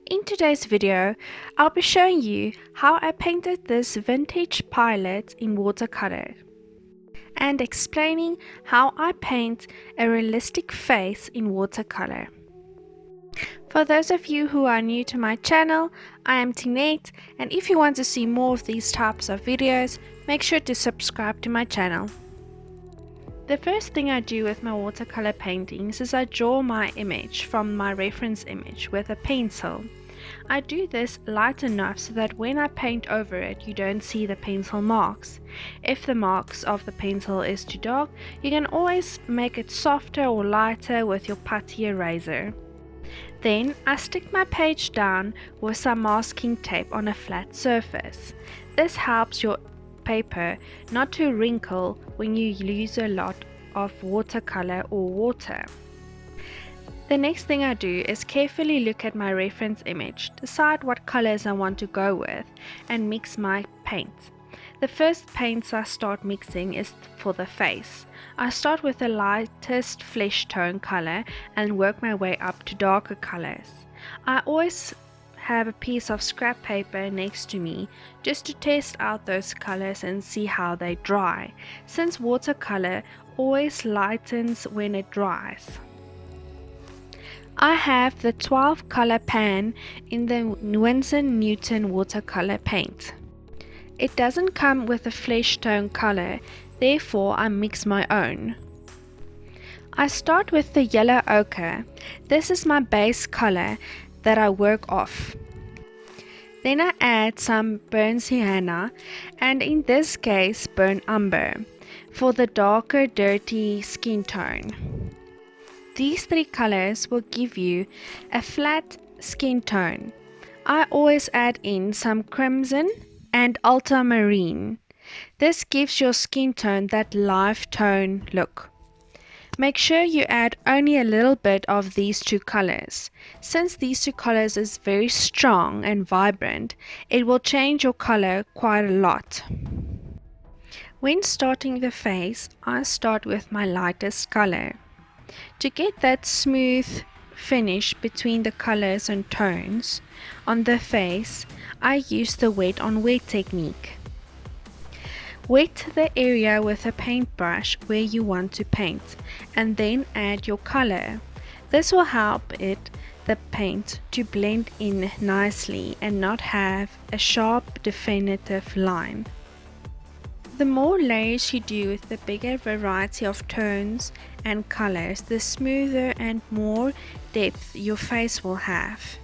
In today's video, I'll be showing you how I painted this vintage pilot in watercolor and explaining how I paint a realistic face in watercolor. For those of you who are new to my channel, I am Tinette, and if you want to see more of these types of videos, make sure to subscribe to my channel. The first thing I do with my watercolor paintings is I draw my image from my reference image with a pencil. I do this light enough so that when I paint over it, you don't see the pencil marks. If the marks of the pencil is too dark, you can always make it softer or lighter with your putty eraser. Then I stick my page down with some masking tape on a flat surface. This helps your paper not to wrinkle when you use a lot of watercolor or water. The next thing I do is carefully look at my reference image, decide what colors I want to go with, and mix my paints. The first paints I start mixing is for the face. I start with the lightest flesh tone color and work my way up to darker colors. I always have a piece of scrap paper next to me just to test out those colors and see how they dry, since watercolor always lightens when it dries. I have the 12 color pan in the Winsor Newton watercolor paint. It doesn't come with a flesh tone color, therefore I mix my own. I start with the yellow ochre. This is my base color that I work off. Then I add some burnt sienna, and in this case burnt umber, for the darker dirty skin tone. These three colors will give you a flat skin tone. I always add in some crimson and ultramarine. This gives your skin tone that live tone look. Make sure you add only a little bit of these two colors. Since these two colors is very strong and vibrant, it will change your color quite a lot. When starting the face, I start with my lightest color. To get that smooth finish between the colors and tones on the face, I use the wet on wet technique. Wet the area with a paintbrush where you want to paint and then add your color. This will help the paint to blend in nicely and not have a sharp definitive line. The more layers you do with the bigger variety of tones and colors, the smoother and more depth your face will have.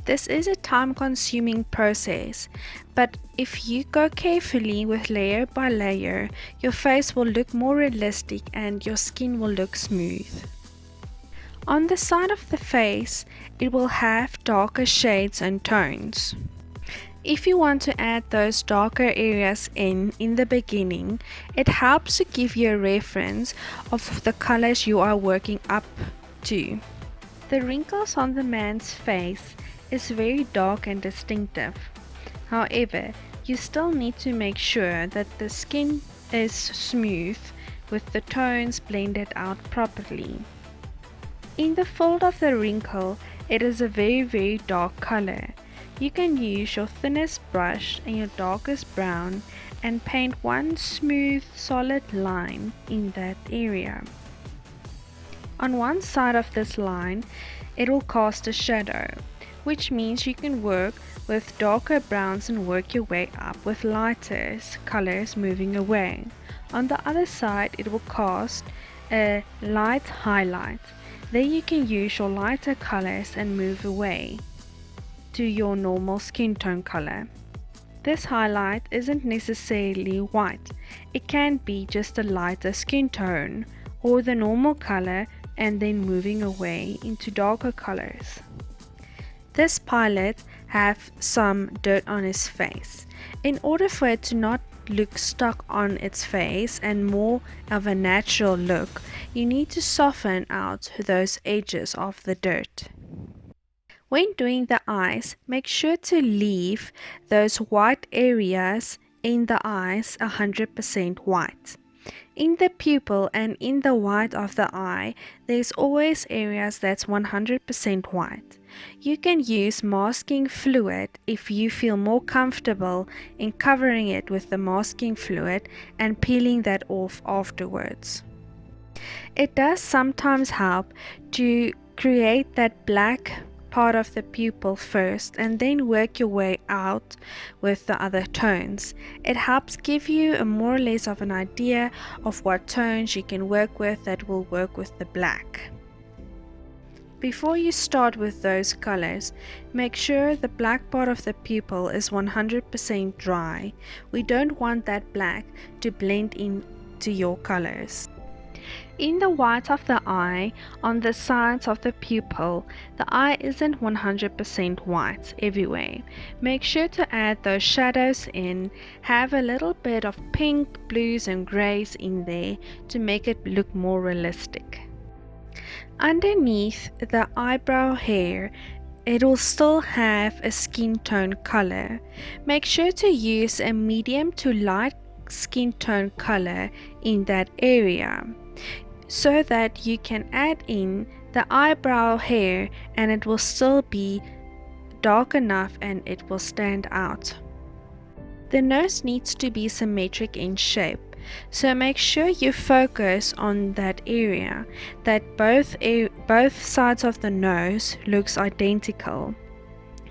This is a time-consuming process, but if you go carefully with layer by layer, your face will look more realistic and your skin will look smooth. On the side of the face, it will have darker shades and tones. If you want to add those darker areas in the beginning, it helps to give you a reference of the colors you are working up to. The wrinkles on the man's face is very dark and distinctive. However, you still need to make sure that the skin is smooth with the tones blended out properly. In the fold of the wrinkle, it is a very dark color. You can use your thinnest brush and your darkest brown and paint one smooth solid line in that area. On one side of this line, it will cast a shadow, which means you can work with darker browns and work your way up with lighter colors moving away. On the other side, it will cast a light highlight. Then you can use your lighter colors and move away to your normal skin tone color. This highlight isn't necessarily white. It can be just a lighter skin tone or the normal color and then moving away into darker colors. This pilot have some dirt on his face. In order for it to not look stuck on its face and more of a natural look, you need to soften out those edges of the dirt. When doing the eyes, make sure to leave those white areas in the eyes 100% white. In the pupil and in the white of the eye, there's always areas that's 100% white. You can use masking fluid if you feel more comfortable in covering it with the masking fluid and peeling that off afterwards. It does sometimes help to create that black part of the pupil first and then work your way out with the other tones. It helps give you a more or less of an idea of what tones you can work with that will work with the black. Before you start with those colors, make sure the black part of the pupil is 100% dry. We don't want that black to blend into your colors. In the white of the eye, on the sides of the pupil, the eye isn't 100% white everywhere. Make sure to add those shadows in, have a little bit of pink, blues and greys in there to make it look more realistic. Underneath the eyebrow hair, it will still have a skin tone color. Make sure to use a medium to light skin tone color in that area, so that you can add in the eyebrow hair and it will still be dark enough and it will stand out. The nose needs to be symmetric in shape, so make sure you focus on that area, that both sides of the nose looks identical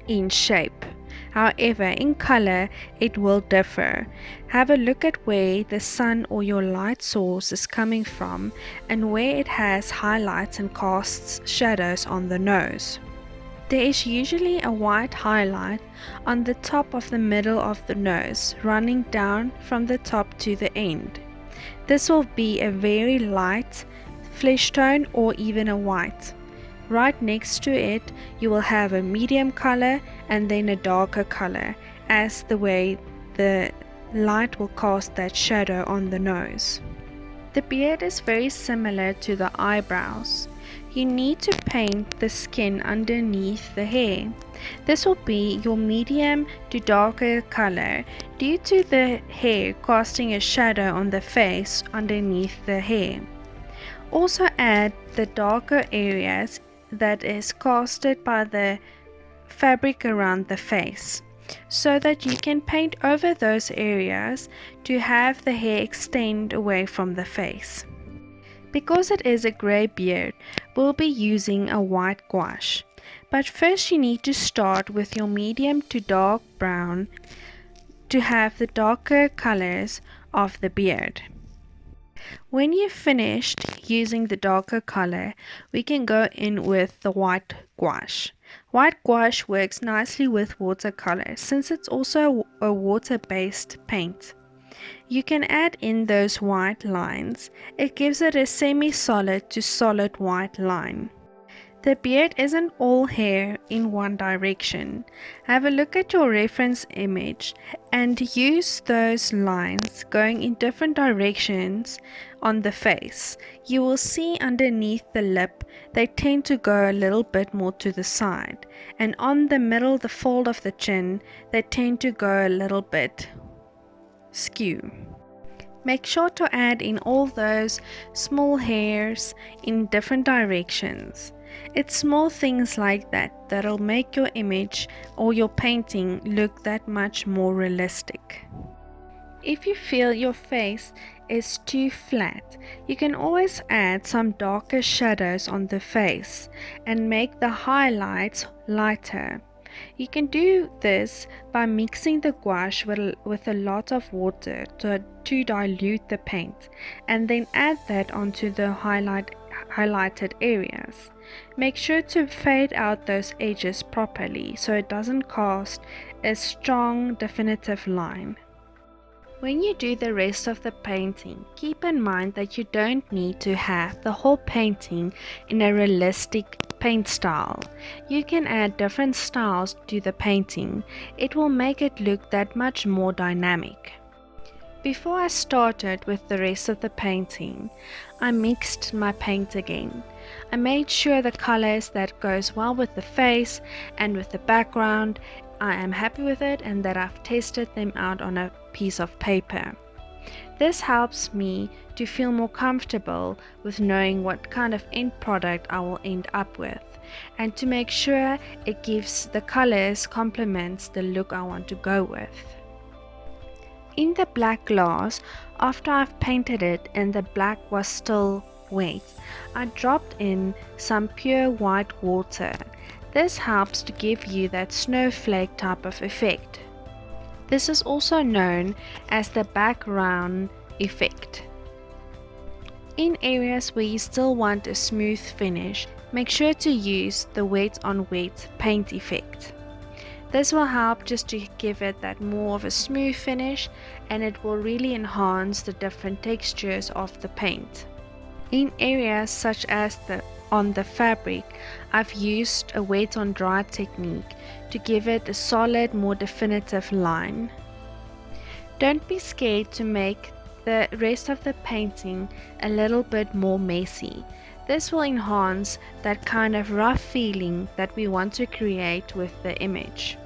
in shape. However, in color it will differ. Have a look at where the sun or your light source is coming from and where it has highlights and casts shadows on the nose. There is usually a white highlight on the top of the middle of the nose, running down from the top to the end. This will be a very light flesh tone or even a white. Right next to it, you will have a medium color and then a darker color, as the way the light will cast that shadow on the nose. The beard is very similar to the eyebrows. You need to paint the skin underneath the hair. This will be your medium to darker color due to the hair casting a shadow on the face underneath the hair. Also add the darker areas that is casted by the fabric around the face, so that you can paint over those areas to have the hair extend away from the face. Because it is a grey beard, we'll be using a white gouache, but first you need to start with your medium to dark brown to have the darker colors of the beard. When you've finished using the darker color, we can go in with the white gouache. White gouache works nicely with watercolor since it's also a water-based paint. You can add in those white lines. It gives it a semi-solid to solid white line. The beard isn't all hair in one direction. Have a look at your reference image and use those lines going in different directions on the face. You will see underneath the lip they tend to go a little bit more to the side, and on the middle, the fold of the chin, they tend to go a little bit skew. Make sure to add in all those small hairs in different directions. It's small things like that that'll make your image or your painting look that much more realistic. If you feel your face is too flat, you can always add some darker shadows on the face and make the highlights lighter. You can do this by mixing the gouache with a lot of water to dilute the paint, and then add that onto the highlighted areas. Make sure to fade out those edges properly so it doesn't cast a strong definitive line. When you do the rest of the painting, keep in mind that you don't need to have the whole painting in a realistic paint style. You can add different styles to the painting. It will make it look that much more dynamic. Before I started with the rest of the painting, I mixed my paint again. I made sure the colors that goes well with the face and with the background, I am happy with it and that I've tested them out on a piece of paper. This helps me to feel more comfortable with knowing what kind of end product I will end up with. and to make sure it gives the colors complements the look I want to go with. In the black glass, after I've painted it and the black was still wet, I dropped in some pure white water. This helps to give you that snowflake type of effect. This is also known as the background effect. In areas where you still want a smooth finish, make sure to use the wet on wet paint effect. This will help just to give it that more of a smooth finish, and it will really enhance the different textures of the paint. In areas such as on the fabric, I've used a wet on dry technique to give it a solid, more definitive line. Don't be scared to make the rest of the painting a little bit more messy. This will enhance that kind of rough feeling that we want to create with the image.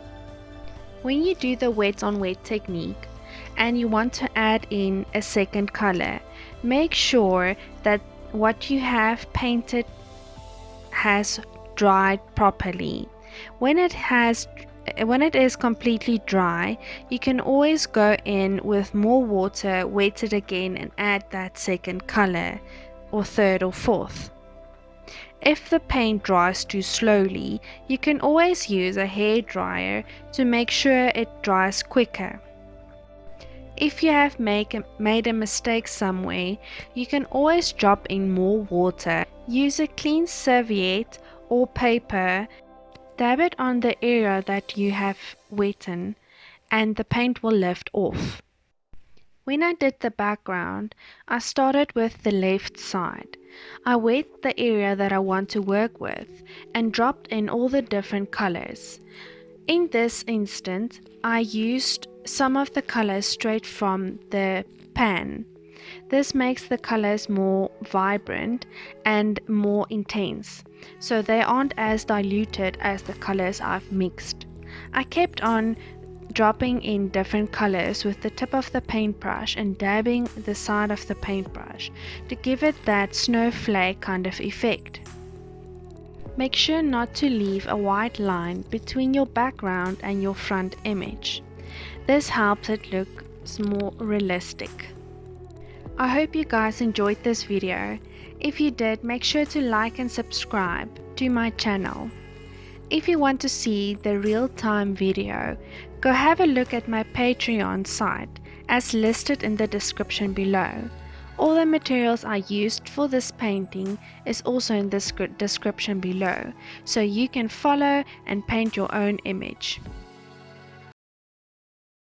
When you do the wet on wet technique and you want to add in a second color, make sure that what you have painted has dried properly. When it is completely dry, you can always go in with more water, wet it again, and add that second color, or third or fourth. If the paint dries too slowly, you can always use a hair dryer to make sure it dries quicker. If you have made a mistake somewhere, you can always drop in more water. Use a clean serviette or paper. Dab it on the area that you have wetted and the paint will lift off. When I did the background, I started with the left side. I wet the area that I want to work with and dropped in all the different colors. In this instance, I used some of the colors straight from the pan. This makes the colors more vibrant and more intense, so they aren't as diluted as the colors I've mixed. I kept on dropping in different colors with the tip of the paintbrush and dabbing the side of the paintbrush to give it that snowflake kind of effect. Make sure not to leave a white line between your background and your front image. This helps it look more realistic. I hope you guys enjoyed this video. If you did, make sure to like and subscribe to my channel. If you want to see the real-time video, go have a look at my Patreon site as listed in the description below. All the materials I used for this painting is also in the description below, so you can follow and paint your own image.